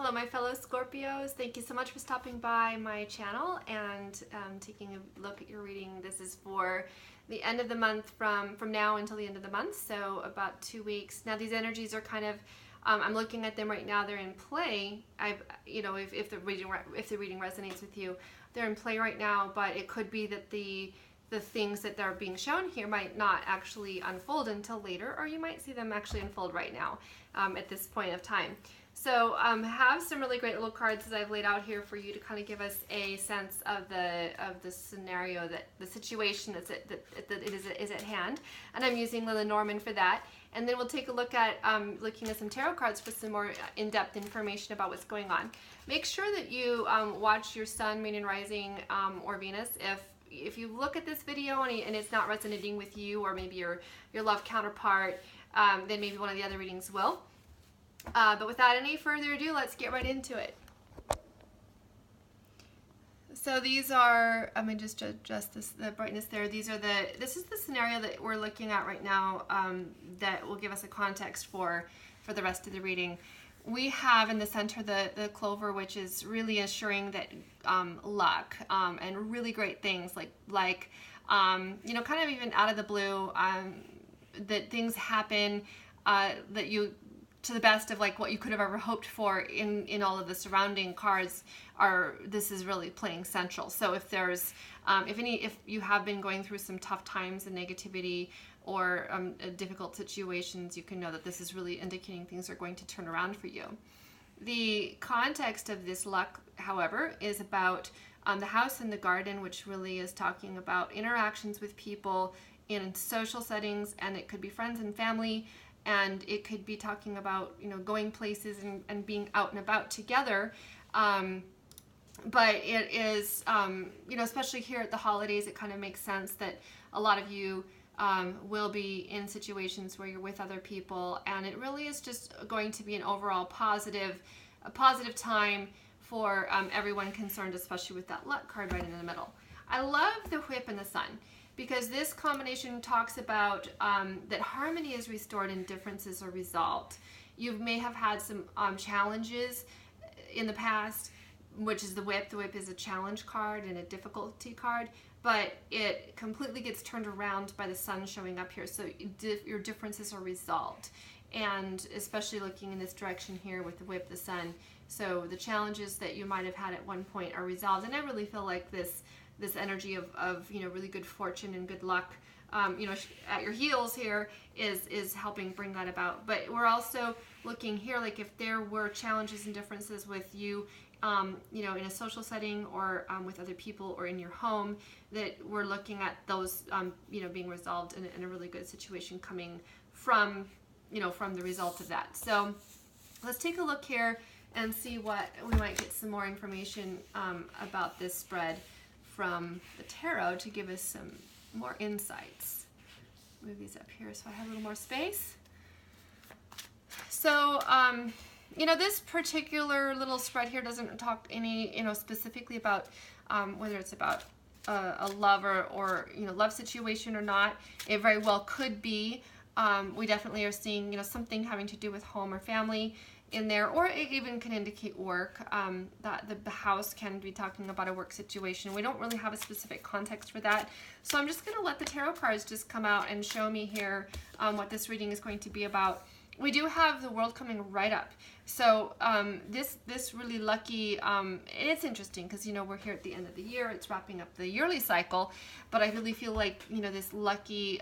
Hello my fellow Scorpios, thank you so much for stopping by my channel and taking a look at your reading. This is for the end of the month from now until the end of the month, so about 2 weeks. Now these energies are kind of, I'm looking at them right now, they're in play. If the reading resonates with you, they're in play right now, but it could be that the things that are being shown here might not actually unfold until later, or you might see them actually unfold right now at this point of time. So have some really great little cards that I've laid out here for you to kind of give us a sense of the scenario, that the situation that is at hand. And I'm using the Lenormand for that. And then we'll take a look at looking at some tarot cards for some more in-depth information about what's going on. Make sure that you watch your Sun, Moon, and Rising or Venus. If you look at this video and it's not resonating with you, or maybe your love counterpart, then maybe one of the other readings will. But without any further ado, let's get right into it. So these are, let me just adjust the brightness there. This is the scenario that we're looking at right now that will give us a context for the rest of the reading. We have in the center the clover, which is really assuring that luck and really great things like kind of even out of the blue, that things happen that you, to the best of like what you could have ever hoped for in all of the surrounding cards, this is really playing central. So if there's if you have been going through some tough times and negativity or difficult situations, you can know that this is really indicating things are going to turn around for you. The context of this luck, however, is about the house and the garden, which really is talking about interactions with people in social settings, and it could be friends and family. And it could be talking about, going places and being out and about together. But it is, especially here at the holidays, it kind of makes sense that a lot of you will be in situations where you're with other people. And it really is just going to be an overall positive time for everyone concerned, especially with that luck card right in the middle. I love the whip and the sun, because this combination talks about that harmony is restored and differences are resolved. You may have had some challenges in the past, which is the whip. The whip is a challenge card and a difficulty card, but it completely gets turned around by the sun showing up here. So your differences are resolved, and especially looking in this direction here with the whip, the sun. So the challenges that you might have had at one point are resolved, and I really feel like this energy of really good fortune and good luck at your heels here is helping bring that about. But we're also looking here, like if there were challenges and differences with you in a social setting or with other people or in your home, that we're looking at those being resolved in a really good situation coming from the result of that. So let's take a look here and see what we might get some more information about this spread from the tarot to give us some more insights. Move these up here so I have a little more space. So, this particular little spread here doesn't talk any, specifically about whether it's about a love or love situation or not. It very well could be. We definitely are seeing, something having to do with home or family in there, or it even can indicate work. That the house can be talking about a work situation. We don't really have a specific context for that, so I'm just going to let the tarot cards just come out and show me here what this reading is going to be about. We do have the world coming right up, so this really lucky, and it's interesting because we're here at the end of the year, it's wrapping up the yearly cycle, but I really feel like this lucky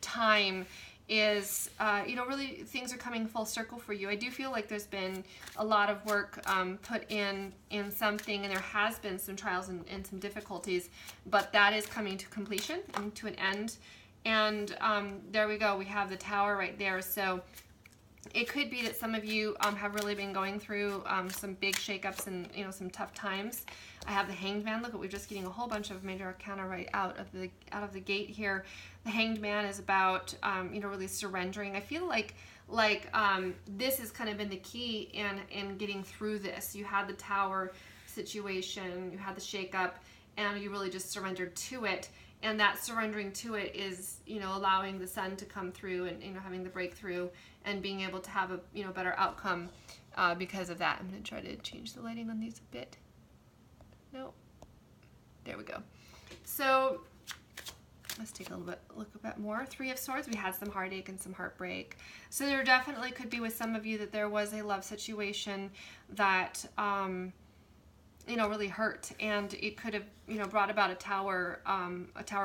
time is, really things are coming full circle for you. I do feel like there's been a lot of work put in something, and there has been some trials and some difficulties, but that is coming to completion and to an end. And there we go. We have the Tower right there. So it could be that some of you have really been going through some big shakeups and some tough times. I have the Hanged Man. Look, we're just getting a whole bunch of major arcana right out of the gate here. The Hanged Man is about really surrendering. I feel like this has kind of been the key in getting through this. You had the Tower situation, you had the shakeup, and you really just surrendered to it. And that surrendering to it is, allowing the sun to come through and, having the breakthrough and being able to have a better outcome because of that. I'm going to try to change the lighting on these a bit. No, there we go. So let's take a look a bit more. Three of Swords, we had some heartache and some heartbreak. So there definitely could be with some of you that there was a love situation that, really hurt, and it could have, brought about a tower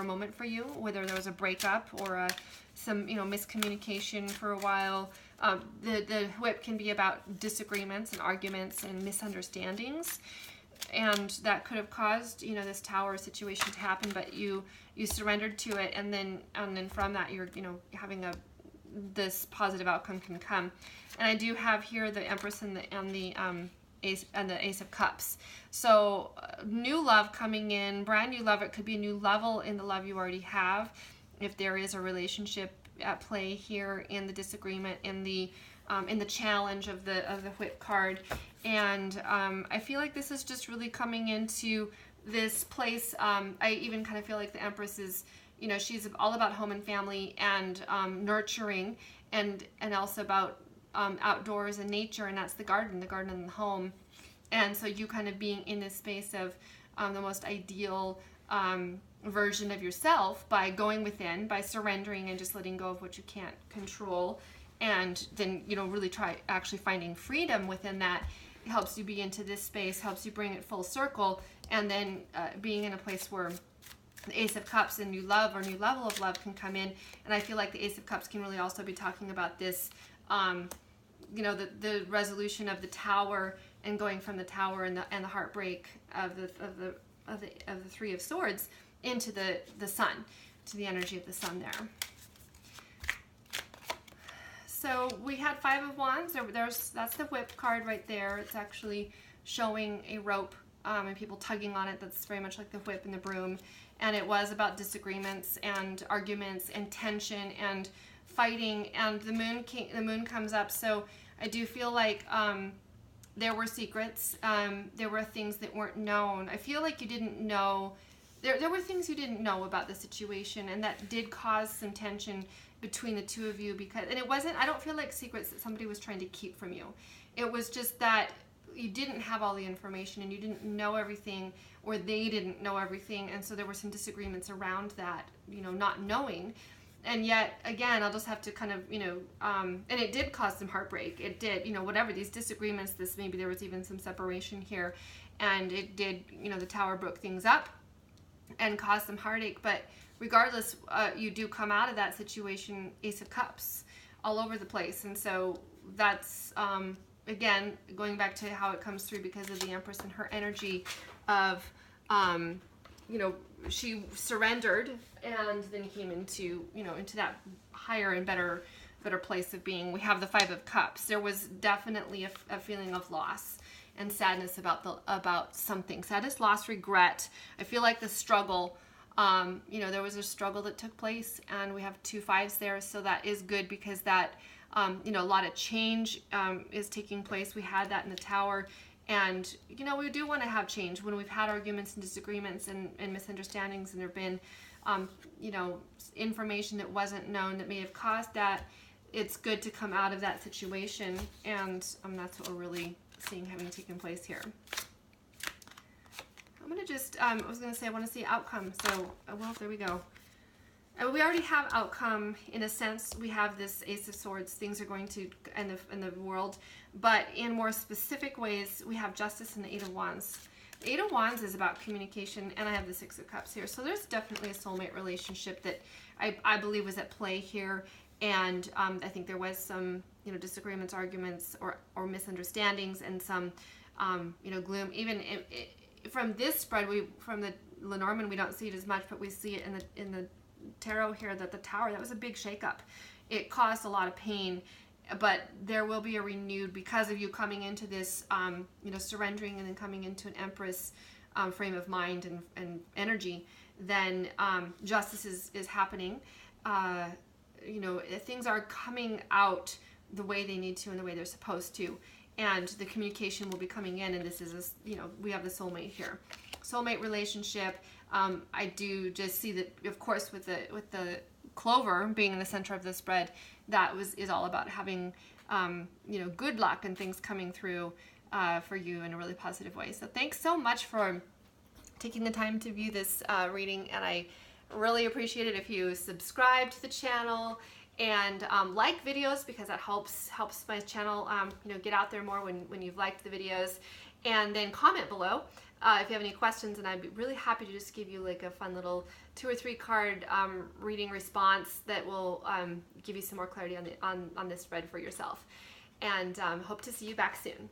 moment for you, whether there was a breakup or some, miscommunication for a while. The whip can be about disagreements and arguments and misunderstandings. And that could have caused, this tower situation to happen, but you surrendered to it, and then from that you're, having this positive outcome can come. And I do have here the Empress and the Ace of Cups. So new love coming in, brand new love. It could be a new level in the love you already have, if there is a relationship at play here, in the disagreement, in the challenge of the whip card. And I feel like this is just really coming into this place. I even kind of feel like the Empress is, she's all about home and family and nurturing, and also about outdoors and nature, and that's the garden and the home. And so you kind of being in this space of the most ideal version of yourself by going within, by surrendering and just letting go of what you can't control, and then really try actually finding freedom within that. It helps you be into this space, helps you bring it full circle, and then being in a place where the Ace of Cups and new love or new level of love can come in. And I feel like the Ace of Cups can really also be talking about this, the resolution of the Tower, and going from the Tower and the heartbreak of the Three of Swords into the Sun, to the energy of the Sun there. So we had Five of Wands. That's the whip card right there. It's actually showing a rope and people tugging on it. That's very much like the whip and the broom. And it was about disagreements and arguments and tension and fighting. And the moon comes up. So I do feel like there were secrets. There were things that weren't known. I feel like you didn't know. There were things you didn't know about the situation, and that did cause some tension between the two of you, and it wasn't, I don't feel like secrets that somebody was trying to keep from you. It was just that you didn't have all the information, and you didn't know everything, or they didn't know everything, and so there were some disagreements around that, not knowing. And yet, again, I'll just have to kind of, and it did cause some heartbreak. It did, whatever, these disagreements, maybe there was even some separation here, and it did, the Tower broke things up and caused some heartache. But regardless, you do come out of that situation, Ace of Cups, all over the place. And so that's, again, going back to how it comes through because of the Empress and her energy of, she surrendered and then came into, into that higher and better place of being. We have the Five of Cups. There was definitely a feeling of loss and sadness about something. Sadness, loss, regret. I feel like the struggle, there was a struggle that took place, and we have two fives there, so that is good because that, a lot of change is taking place. We had that in the Tower, and, we do want to have change when we've had arguments and disagreements and misunderstandings, and there have been, information that wasn't known that may have caused that. It's good to come out of that situation, and that's what we're really seeing having taken place here. I'm going to just, I was going to say I want to see outcome. So, well, there we go. We already have outcome in a sense. We have this Ace of Swords. Things are going to in the world. But in more specific ways, we have Justice and the Eight of Wands. The Eight of Wands is about communication, and I have the Six of Cups here. So there's definitely a soulmate relationship that I believe was at play here. And I think there was some, disagreements, arguments, or misunderstandings, and some, gloom. Even from this spread, from the Lenormand, we don't see it as much, but we see it in the tarot here that the Tower, that was a big shakeup. It caused a lot of pain, but there will be a renewed, because of you coming into this, surrendering and then coming into an Empress frame of mind and energy. Then justice is happening. Things are coming out the way they need to and the way they're supposed to, and the communication will be coming in. And this is we have the soulmate here, soulmate relationship. I do just see that, of course, with the clover being in the center of the spread, that is all about having good luck and things coming through for you in a really positive way. So thanks so much for taking the time to view this reading, and I really appreciate it if you subscribe to the channel and like videos, because that helps my channel get out there more when you've liked the videos. And then comment below if you have any questions, and I'd be really happy to just give you like a fun little 2 or 3 card reading response that will give you some more clarity on this spread for yourself. And hope to see you back soon.